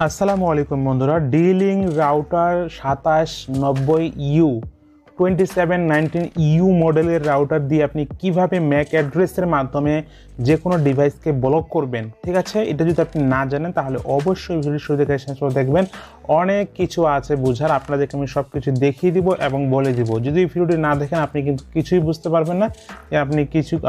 আসসালামু আলাইকুম বন্ধুরা, ডিলিং রাউটার 2790U মডেলের রাউটার দিয়ে আপনি কিভাবে ম্যাক অ্যাড্রেসের মাধ্যমে যে কোনো ডিভাইসকে ব্লক করবেন। ঠিক আছে, এটা যদি আপনি না জানেন তাহলে অবশ্যই ভিডিও শুরু থেকে শেষ পর্যন্ত দেখবেন। অনেক কিছু আছে বুঝার, আপনাদেরকে আমি সব কিছু দেখিয়ে দিব এবং বলে দিব। যদি ভিডিওটি না দেখেন আপনি কিন্তু কিছুই বুঝতে পারবেন না,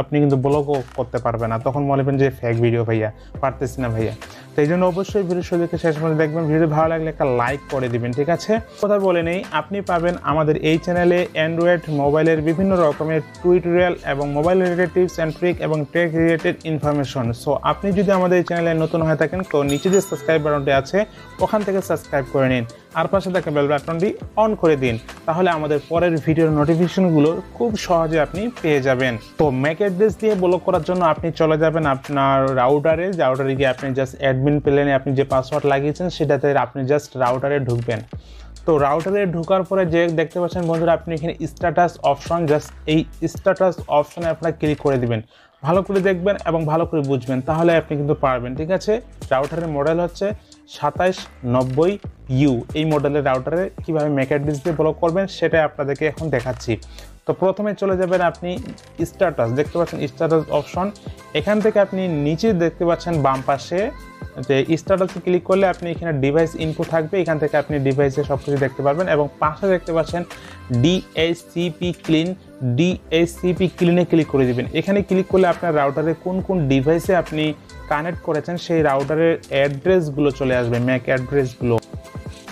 আপনি কিন্তু ব্লকও করতে পারবেন না। তখন বলবেন যে ফেক ভিডিও ভাইয়া, পারতেছি না ভাইয়া। তো এই জন্য অবশ্যই ভিডিও শুরু থেকে শেষ পর্যন্ত দেখবেন। ভিডিও ভালো লাগলে একটা লাইক করে দিবেন। ঠিক আছে, কথা বলে নেই, আপনি পাবেন আমাদের এই চ্যানেলে অ্যান্ড্রয়েড মোবাইলের বিভিন্ন রকমের টিউটোরিয়াল এবং mobile related tips and trick এবং টেক রিলেটেড ইনফরমেশন। সো আপনি যদি আমাদের এই চ্যানেলে নতুন হয়ে থাকেন তো নিচে যে সাবস্ক্রাইব বাটনটি আছে ওখান থেকে সাবস্ক্রাইব করে নিন, আর পাশে থাকা বেল বাটনটি অন করে দিন, তাহলে আমাদের পরের ভিডিওর নোটিফিকেশনগুলো খুব সহজে আপনি পেয়ে যাবেন। তো ম্যাক অ্যাড্রেস দিয়ে ব্লক করার জন্য আপনি চলে যাবেন আপনার রাউটারে গিয়ে আপনি জাস্ট অ্যাডমিন প্লেনে আপনি যে পাসওয়ার্ড লাগিয়েছেন সেটাতে আপনি জাস্ট রাউটারে ঢুকবেন। তো রাউটারে ঢোকার পরে যে দেখতে পাচ্ছেন বন্ধুরা, আপনি এখানে স্ট্যাটাস অপশন, জাস্ট এই স্ট্যাটাস অপশনে আপনারা ক্লিক করে দিবেন। ভালো করে দেখবেন এবং ভালো করে বুঝবেন, তাহলে আপনি কিন্তু পারবেন। ঠিক আছে, রাউটারের মডেল হচ্ছে 2790U। এই মডেলের রাউটারে কীভাবে ম্যাক অ্যাড্রেস দিয়ে ব্লক করবেন সেটাই আপনাদেরকে এখন দেখাচ্ছি। তো প্রথমে চলে যাবেন আপনি স্ট্যাটাস, দেখতে পাচ্ছেন স্ট্যাটাস অপশন। এখান থেকে আপনি নিচে দেখতে পাচ্ছেন বাম পাশে যে স্ট্যাটাসে ক্লিক করলে আপনি এখানে ডিভাইস ইনপু থাকবে, এখান থেকে আপনি ডিভাইসে সব কিছু দেখতে পারবেন। এবং পাশে দেখতে পাচ্ছেন DHCP ক্লিনে ক্লিক করে দিবেন। এখানে ক্লিক করলে আপনার রাউটারে কোন কোন ডিভাইসে আপনি কানেক্ট করেছেন সেই রাউটারের অ্যাড্রেসগুলো চলে আসবে, ম্যাক অ্যাড্রেসগুলো।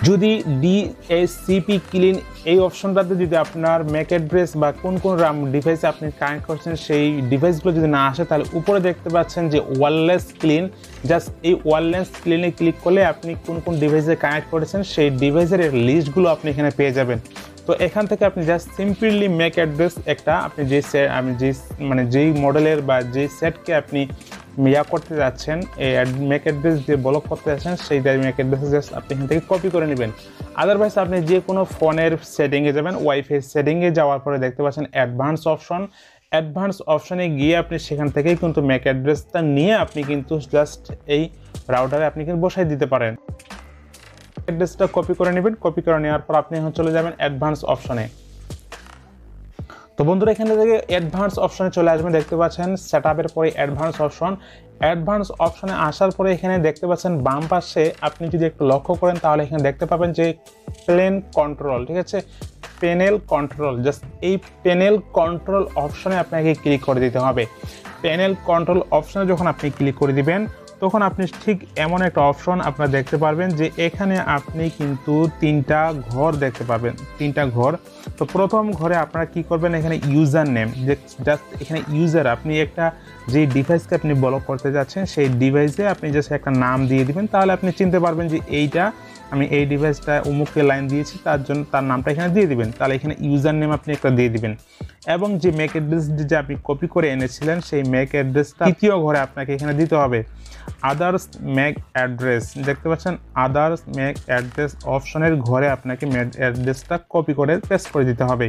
যদি DHCP ক্লিন এই অপশনটাতে যদি আপনার ম্যাক অ্যাড্রেস বা কোন কোন ডিভাইসে আপনি কানেক্ট করছেন সেই ডিভাইসগুলো যদি না আসে, তাহলে উপরে দেখতে পাচ্ছেন যে ওয়্যারলেস ক্লিন, জাস্ট এই ওয়্যারলেস ক্লিনে ক্লিক করলে আপনি কোন কোন ডিভাইসে কানেক্ট করেছেন সেই ডিভাইসের লিস্টগুলো আপনি এখানে পেয়ে যাবেন। তো এখান থেকে আপনি জাস্ট সিম্পলি ম্যাক অ্যাড্রেস একটা আপনি যেই মডেলের বা যেই সেটকে আপনি করতে যাচ্ছেন, এই ম্যাক অ্যাড্রেস দিয়ে ব্লক করতে যাচ্ছেন, সেই ম্যাক অ্যাড্রেস জাস্ট আপনি এখান থেকে কপি করে নেবেন। আদারওয়াইজ আপনি যে কোনো ফোনের সেটিংয়ে যাবেন, ওয়াইফাই সেটিংয়ে যাওয়ার পরে দেখতে পাচ্ছেন অ্যাডভান্স অপশনে গিয়ে আপনি সেখান থেকেই কিন্তু ম্যাক অ্যাড্রেসটা নিয়ে আপনি কিন্তু জাস্ট এই রাউটারে আপনি কিন্তু বসাই দিতে পারেন। অ্যাড্রেসটা কপি করে নেবেন, কপি করে নেওয়ার পর আপনি এখন চলে যাবেন অ্যাডভান্স অপশনে। তো বন্ধুরা এখান থেকে অ্যাডভান্স অপশনে চলে আসবেন, দেখতে পাচ্ছেন সেটআপের পরে অ্যাডভান্স অপশনে আসার পরে এখানে দেখতে পাচ্ছেন বাম পাশে আপনি যদি একটু লক্ষ্য করেন তাহলে এখানে দেখতে পাবেন যে প্যানেল কন্ট্রোল। ঠিক আছে, প্যানেল কন্ট্রোল, জাস্ট এই প্যানেল কন্ট্রোল অপশনে আপনাকে ক্লিক করে দিতে হবে। প্যানেল কন্ট্রোল অপশনে যখন আপনি ক্লিক করে দিবেন তখন আপনি ঠিক এমন একটা অপশন আপনারা দেখতে পারবেন যে এখানে আপনি কিন্তু তিনটা ঘর দেখতে পাবেন, তিনটা ঘর। তো প্রথম ঘরে আপনারা কি করবেন, এখানে ইউজার নেম, জাস্ট এখানে ইউজার, আপনি একটা যে ডিভাইসকে আপনি ব্লক করতে যাচ্ছেন সেই ডিভাইসে আপনি জাস্ট একটা নাম দিয়ে দিবেন, তাহলে আপনি চিনতে পারবেন যে এইটা আমি এই ডিভাইসটা অমুককে লাইন দিয়েছি, তার জন্য তার নামটা এখানে দিয়ে দিবেন। তাহলে এখানে ইউজার নেম আপনি একটা দিয়ে দিবেন। এবং যে ম্যাক অ্যাড্রেস যে আপনি কপি করে এনেছিলেন সেই ম্যাক অ্যাড্রেসটা তৃতীয় ঘরে আপনাকে এখানে দিতে হবে। আদার্স ম্যাক অ্যাড্রেস, দেখতে পাচ্ছেন আদার্স ম্যাক অ্যাড্রেস অপশনের ঘরে আপনাকে ম্যাক অ্যাড্রেসটা কপি করে পেস্ট করে দিতে হবে।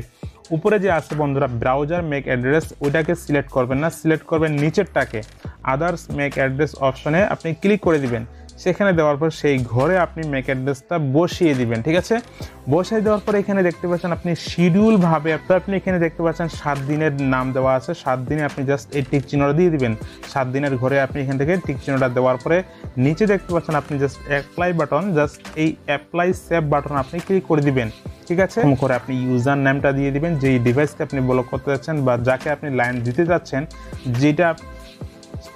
উপরে যে আছে বন্ধুরা ব্রাউজার ম্যাক অ্যাড্রেস, ওইটাকে সিলেক্ট করবেন না, সিলেক্ট করবেন নিচেরটাকে। আদার্স ম্যাক অ্যাড্রেস অপশনে আপনি ক্লিক করে দিবেন, সেখানে দেওয়ার পর সেই ঘরে আপনি ম্যাক অ্যাড্রেসটা বসিয়ে দিবেন। ঠিক আছে, বসিয়ে দেওয়ার পর এখানে দেখতে পাচ্ছেন আপনি শিডিউল ভাবে আপনি এখানে দেখতে পাচ্ছেন 7 দিনের নাম দেওয়া আছে, 7 দিনে আপনি জাস্ট এই টিক চিহ্নটা দিয়ে দিবেন। 7 দিনের ঘরে আপনি এখান থেকে টিক চিহ্নটা দেওয়ার পরে নিচে দেখতে পাচ্ছেন আপনি জাস্ট অ্যাপ্লাই বাটন, জাস্ট এই অ্যাপ্লাই সেভ বাটন আপনি ক্লিক করে দিবেন। ঠিক আছে, করে আপনি ইউজার নেমটা দিয়ে দিবেন, যেই ডিভাইসকে আপনি ব্লক করতে যাচ্ছেন বা যাকে আপনি লাইন দিতে যাচ্ছেন,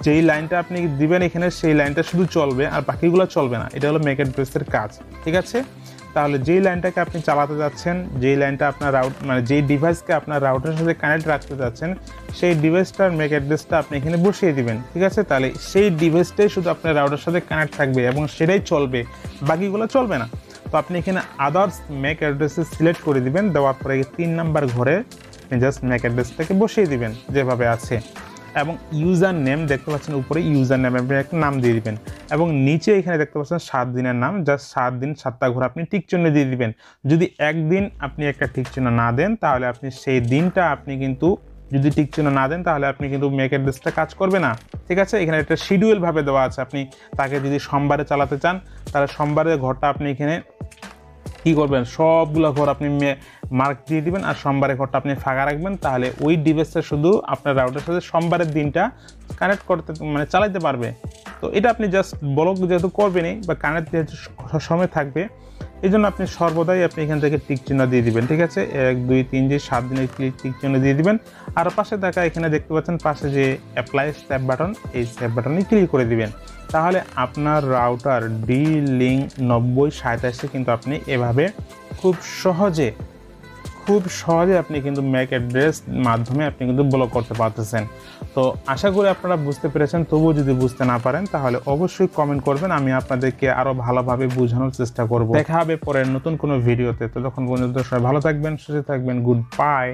যেই লাইনটা আপনি দিবেন এখানে সেই লাইনটা শুধু চলবে আর বাকিগুলো চলবে না। এটা হলো ম্যাক অ্যাড্রেসের কাজ। ঠিক আছে, তাহলে যেই লাইনটাকে আপনি চালাতে যাচ্ছেন, যেই লাইনটা আপনার যেই ডিভাইসকে আপনার রাউটারের সাথে কানেক্ট রাখতে যাচ্ছেন সেই ডিভাইসটার ম্যাক অ্যাড্রেসটা আপনি এখানে বসিয়ে দিবেন। ঠিক আছে, তাহলে সেই ডিভাইসটাই শুধু আপনার রাউটারের সাথে কানেক্ট থাকবে এবং সেটাই চলবে, বাকিগুলো চলবে না। তো আপনি এখানে আদার্স ম্যাক অ্যাড্রেসে সিলেক্ট করে দিবেন, দেওয়ার পরে 3 নাম্বার ঘরে জাস্ট ম্যাক অ্যাড্রেসটাকে বসিয়ে দিবেন যেভাবে আছে। এবং ইউজার নেম দেখতে পাচ্ছেন উপরে ইউজার নেম আপনি একটা নাম দিয়ে দিবেন, এবং নিচে এখানে দেখতে পাচ্ছেন 7 দিনের নাম, জাস্ট 7 দিন 7টা ঘর আপনি টিক চিহ্ন দিয়ে দিবেন। যদি একদিন আপনি একটা টিক চিহ্ন না দেন তাহলে আপনি সেই দিনটা আপনি কিন্তু যদি টিক চিহ্ন না দেন তাহলে আপনি কিন্তু ম্যাক অ্যাড্রেসটা কাজ করবে না। ঠিক আছে, এখানে একটা শিডিউল ভাবে দেওয়া আছে, আপনি তাকে যদি সোমবারে চালাতে চান তাহলে সোমবারের ঘরটা আপনি এখানে কি করবেন, সবগুলো ঘর আপনি মার্ক দিয়ে দিবেন আর সোমবারের ঘরটা আপনি ফাঁকা রাখবেন। তাহলে ওই ডিভাইসটা শুধু আপনার রাউটারের সাথে সোমবারের দিনটা কানেক্ট করতে চালাইতে পারবে। তো এটা আপনি জাস্ট ব্লক যেহেতু করবেনই বা কানেক্ট যেহেতু সময় থাকবে, এই জন্য আপনি সর্বদাই আপনি এখান থেকে টিক চিহ্ন দিয়ে দিবেন। ঠিক আছে, 1 2 3 যে 7 দিনের টিক চিহ্ন দিয়ে দিবেন। আর পাশে থাকা এখানে দেখতে পাচ্ছেন পাশে যে অ্যাপ্লাই সেভ বাটন, এই সেভ বাটনে ক্লিক করে দিবেন। তাহলে আপনার রাউটার D-Link 9087 কিন্তু আপনি এভাবে খুব সহজে আপনি কিন্তু ম্যাক অ্যাড্রেস মাধ্যমে আপনি কিন্তু ব্লক করতে পারতেছেন। তো আশা করি আপনারা বুঝতে পেরেছেন। তবুও যদি বুঝতে না পারেন তাহলে অবশ্যই কমেন্ট করবেন, আমি আপনাদেরকে আরো ভালোভাবে বোঝানোর চেষ্টা করব। দেখা হবে পরের নতুন কোনো ভিডিওতে। তো তখন পর্যন্ত সবাই ভালো থাকবেন, সুস্থ থাকবেন। Good bye.